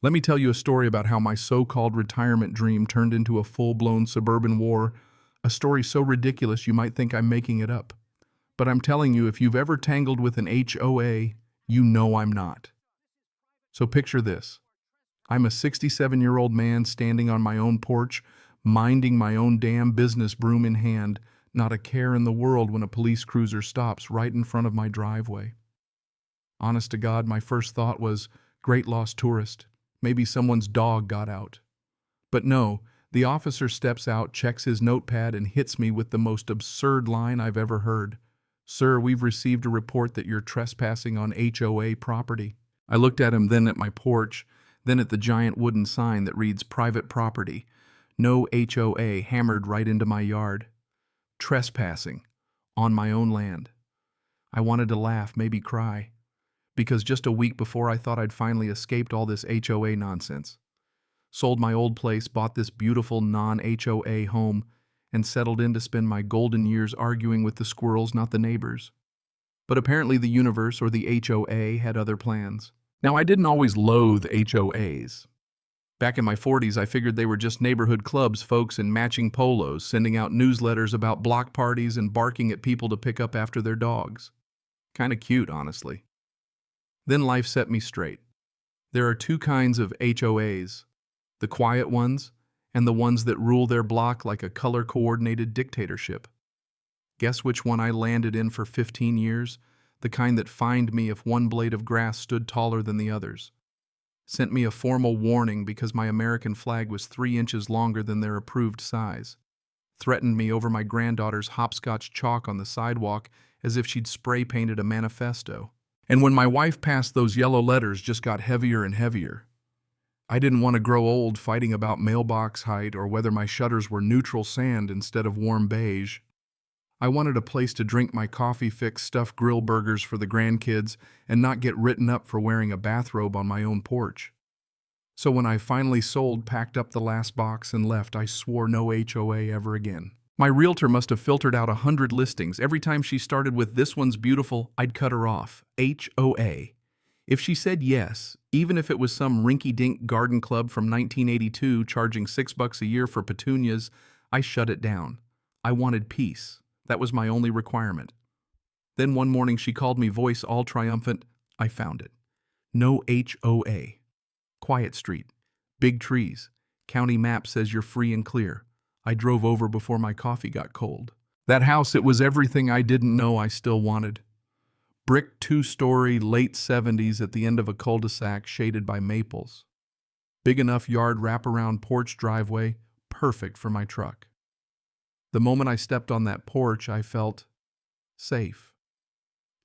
Let me tell you a story about how my so-called retirement dream turned into a full-blown suburban war, a story so ridiculous you might think I'm making it up. But I'm telling you, if you've ever tangled with an HOA, you know I'm not. So picture this. I'm a 67-year-old man standing on my own porch, minding my own damn business, broom in hand, not a care in the world when a police cruiser stops right in front of my driveway. Honest to God, my first thought was, great lost tourist. Maybe someone's dog got out. But no, the officer steps out, checks his notepad, and hits me with the most absurd line I've ever heard. Sir, we've received a report that you're trespassing on HOA property. I looked at him, then at my porch, then at the giant wooden sign that reads private property. No HOA hammered right into my yard. Trespassing. On my own land. I wanted to laugh, maybe cry. Because just a week before I thought I'd finally escaped all this HOA nonsense. Sold my old place, bought this beautiful non-HOA home, and settled in to spend my golden years arguing with the squirrels, not the neighbors. But apparently the universe or the HOA had other plans. Now, I didn't always loathe HOAs. Back in my 40s, I figured they were just neighborhood clubs, folks in matching polos, sending out newsletters about block parties and barking at people to pick up after their dogs. Kinda cute, honestly. Then life set me straight. There are two kinds of HOAs, the quiet ones and the ones that rule their block like a color-coordinated dictatorship. Guess which one I landed in for 15 years? The kind that fined me if one blade of grass stood taller than the others. Sent me a formal warning because my American flag was 3 inches longer than their approved size. Threatened me over my granddaughter's hopscotch chalk on the sidewalk as if she'd spray-painted a manifesto. And when my wife passed, those yellow letters just got heavier and heavier. I didn't want to grow old fighting about mailbox height or whether my shutters were neutral sand instead of warm beige. I wanted a place to drink my coffee, fix stuffed grill burgers for the grandkids, and not get written up for wearing a bathrobe on my own porch. So when I finally sold, packed up the last box, and left, I swore no HOA ever again. My realtor must have filtered out 100 listings. Every time she started with "this one's beautiful," I'd cut her off. HOA. If she said yes, even if it was some rinky-dink garden club from 1982 charging $6 a year for petunias, I shut it down. I wanted peace. That was my only requirement. Then one morning she called me, voice all triumphant. I found it. No HOA. Quiet street. Big trees. County map says you're free and clear. I drove over before my coffee got cold. That house, it was everything I didn't know I still wanted. Brick 2-story, late 70s at the end of a cul-de-sac shaded by maples. Big enough yard wraparound porch driveway, perfect for my truck. The moment I stepped on that porch, I felt safe.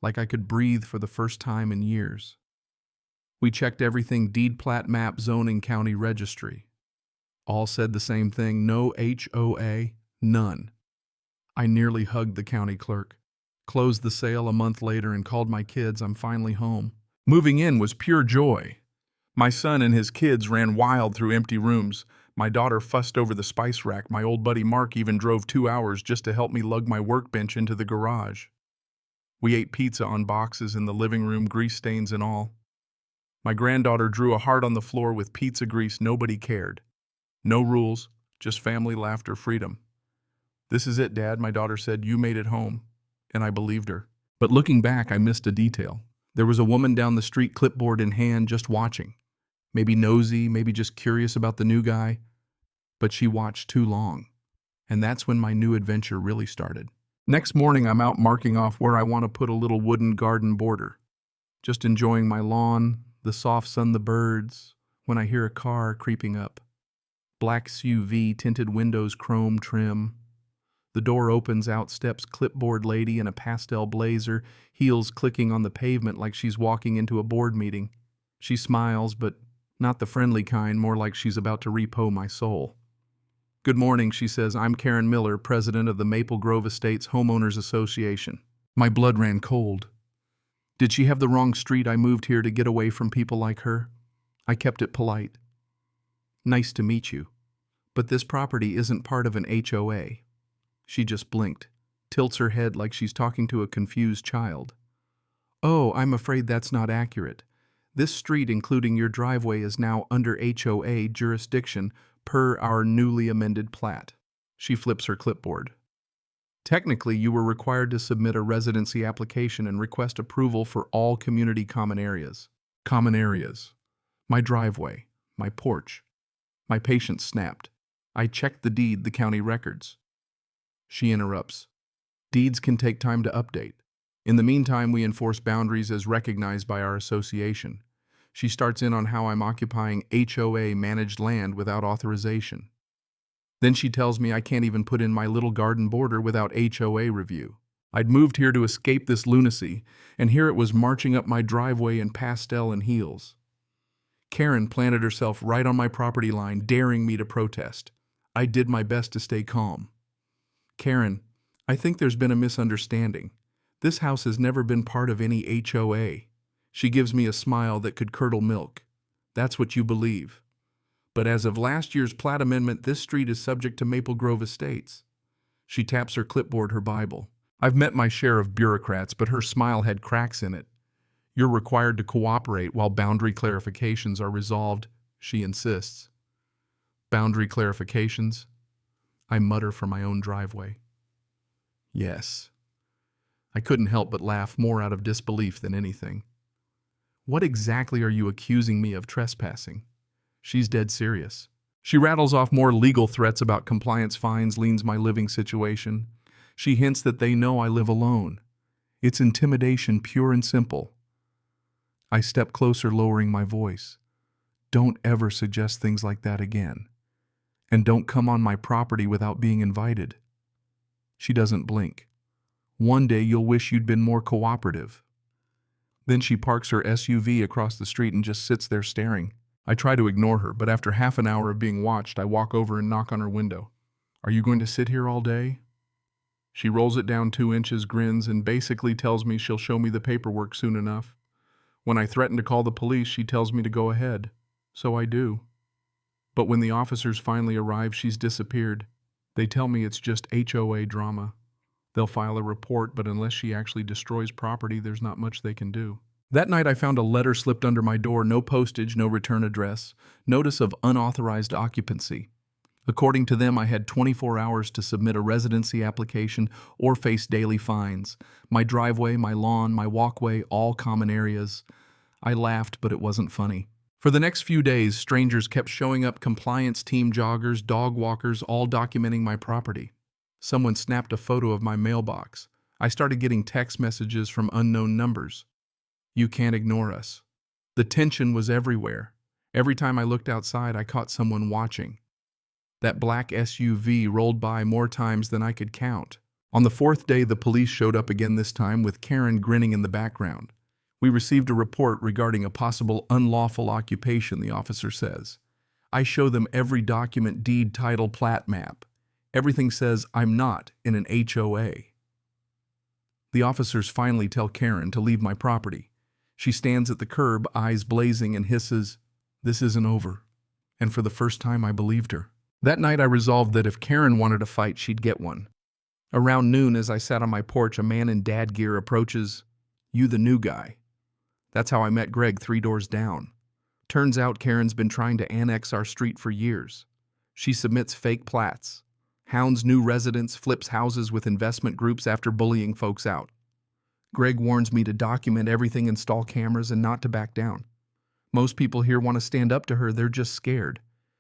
Like I could breathe for the first time in years. We checked everything: deed, plat, map, zoning, county registry. All said the same thing: no HOA, none. I nearly hugged the county clerk. Closed the sale a month later and called my kids. I'm finally home. Moving in was pure joy. My son and his kids ran wild through empty rooms. My daughter fussed over the spice rack. My old buddy Mark even drove 2 hours just to help me lug my workbench into the garage. We ate pizza on boxes in the living room, grease stains and all. My granddaughter drew a heart on the floor with pizza grease. Nobody cared. No rules, just family, laughter, freedom. "This is it, Dad," my daughter said. "You made it home." And I believed her. But looking back, I missed a detail. There was a woman down the street, clipboard in hand, just watching. Maybe nosy, maybe just curious about the new guy. But she watched too long. And that's when my new adventure really started. Next morning, I'm out marking off where I want to put a little wooden garden border. Just enjoying my lawn, the soft sun, the birds, when I hear a car creeping up. Black SUV, tinted windows, chrome trim. The door opens, out steps clipboard lady in a pastel blazer, heels clicking on the pavement like she's walking into a board meeting. She smiles, but not the friendly kind, more like she's about to repo my soul. "Good morning," she says. "I'm Karen Miller, president of the Maple Grove Estates Homeowners Association." My blood ran cold. Did she have the wrong street? I moved here to get away from people like her. I kept it polite. "Nice to meet you. But this property isn't part of an HOA." She just blinked, tilts her head like she's talking to a confused child. "Oh, I'm afraid that's not accurate. This street, including your driveway, is now under HOA jurisdiction per our newly amended plat. She flips her clipboard. Technically, you were required to submit a residency application and request approval for all community common areas. Common areas. My driveway. My porch. My patience snapped. I checked the deed, the county records. She interrupts. Deeds can take time to update. In the meantime, we enforce boundaries as recognized by our association. She starts in on how I'm occupying HOA-managed land without authorization. Then she tells me I can't even put in my little garden border without HOA review. I'd moved here to escape this lunacy, and here it was marching up my driveway in pastel and heels. Karen planted herself right on my property line, daring me to protest. I did my best to stay calm. Karen, I think there's been a misunderstanding. This house has never been part of any HOA. She gives me a smile that could curdle milk. That's what you believe. But as of last year's plat amendment, this street is subject to Maple Grove Estates. She taps her clipboard, her Bible. I've met my share of bureaucrats, but her smile had cracks in it. You're required to cooperate while boundary clarifications are resolved, she insists. Boundary clarifications? I mutter from my own driveway. Yes. I couldn't help but laugh, more out of disbelief than anything. What exactly are you accusing me of trespassing? She's dead serious. She rattles off more legal threats about compliance fines, leans my living situation. She hints that they know I live alone. It's intimidation, pure and simple. I step closer, lowering my voice. Don't ever suggest things like that again. And don't come on my property without being invited. She doesn't blink. One day you'll wish you'd been more cooperative. Then she parks her SUV across the street and just sits there staring. I try to ignore her, but after half an hour of being watched, I walk over and knock on her window. Are you going to sit here all day? She rolls it down 2 inches, grins, and basically tells me she'll show me the paperwork soon enough. When I threaten to call the police, she tells me to go ahead. So I do. But when the officers finally arrive, she's disappeared. They tell me it's just HOA drama. They'll file a report, but unless she actually destroys property, there's not much they can do. That night I found a letter slipped under my door, no postage, no return address, notice of unauthorized occupancy. According to them, I had 24 hours to submit a residency application or face daily fines. My driveway, my lawn, my walkway, all common areas. I laughed, but it wasn't funny. For the next few days, strangers kept showing up, compliance team, joggers, dog walkers, all documenting my property. Someone snapped a photo of my mailbox. I started getting text messages from unknown numbers. You can't ignore us. The tension was everywhere. Every time I looked outside, I caught someone watching. That black SUV rolled by more times than I could count. On the 4th day, the police showed up again, this time with Karen grinning in the background. We received a report regarding a possible unlawful occupation, the officer says. I show them every document, deed, title, plat, map. Everything says I'm not in an HOA. The officers finally tell Karen to leave my property. She stands at the curb, eyes blazing, and hisses, "This isn't over." And for the first time, I believed her. That night, I resolved that if Karen wanted a fight, she'd get one. Around noon, as I sat on my porch, a man in dad gear approaches. "You the new guy." That's how I met Greg 3 doors down. Turns out Karen's been trying to annex our street for years. She submits fake plats, hounds new residents, flips houses with investment groups after bullying folks out. Greg warns me to document everything, install cameras, and not to back down. Most people here want to stand up to her, they're just scared.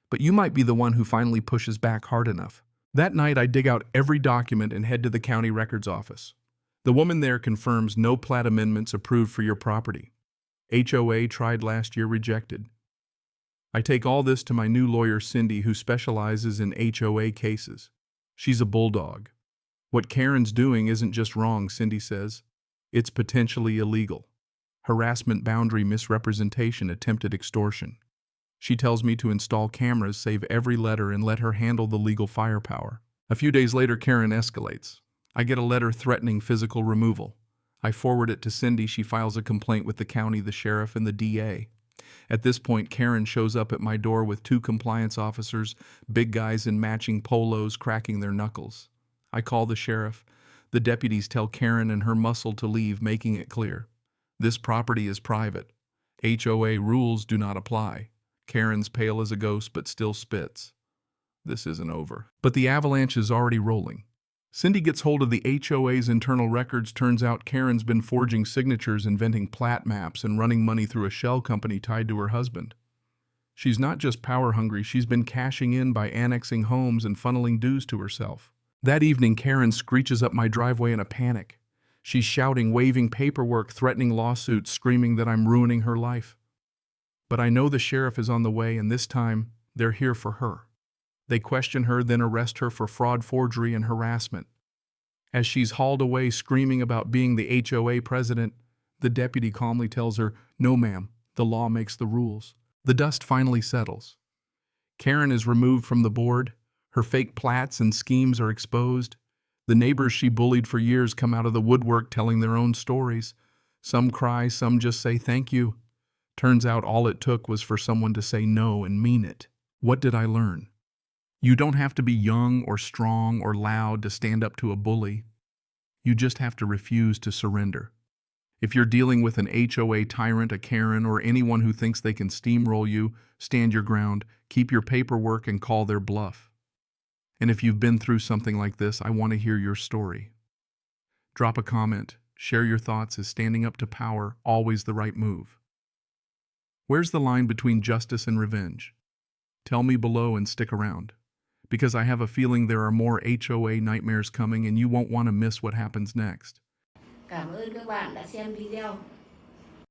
But you might be the one who finally pushes back hard enough. That night, I dig out every document and head to the county records office. The woman there confirms no plat amendments approved for your property. HOA tried last year, rejected. I take all this to my new lawyer, Cindy, who specializes in HOA cases. She's a bulldog. What Karen's doing isn't just wrong, Cindy says. It's potentially illegal. Harassment, boundary misrepresentation, attempted extortion. She tells me to install cameras, save every letter, and let her handle the legal firepower. A few days later, Karen escalates. I get a letter threatening physical removal. I forward it to Cindy. She files a complaint with the county, the sheriff, and the DA. At this point, Karen shows up at my door with 2 compliance officers, big guys in matching polos, cracking their knuckles. I call the sheriff. The deputies tell Karen and her muscle to leave, making it clear. This property is private. HOA rules do not apply. Karen's pale as a ghost but still spits. This isn't over. But the avalanche is already rolling. Cindy gets hold of the HOA's internal records. Turns out Karen's been forging signatures, inventing plat maps, and running money through a shell company tied to her husband. She's not just power hungry, she's been cashing in by annexing homes and funneling dues to herself. That evening, Karen screeches up my driveway in a panic. She's shouting, waving paperwork, threatening lawsuits, screaming that I'm ruining her life. But I know the sheriff is on the way, and this time, they're here for her. They question her, then arrest her for fraud, forgery, and harassment. As she's hauled away screaming about being the HOA president, the deputy calmly tells her, "No, ma'am, the law makes the rules." The dust finally settles. Karen is removed from the board. Her fake plats and schemes are exposed. The neighbors she bullied for years come out of the woodwork telling their own stories. Some cry, some just say thank you. Turns out all it took was for someone to say no and mean it. What did I learn? You don't have to be young or strong or loud to stand up to a bully. You just have to refuse to surrender. If you're dealing with an HOA tyrant, a Karen, or anyone who thinks they can steamroll you, stand your ground, keep your paperwork, and call their bluff. And if you've been through something like this, I want to hear your story. Drop a comment, share your thoughts. Is standing up to power always the right move? Where's the line between justice and revenge? Tell me below and stick around, because I have a feeling there are more HOA nightmares coming and you won't want to miss what happens next. Cảm ơn các bạn đã xem video.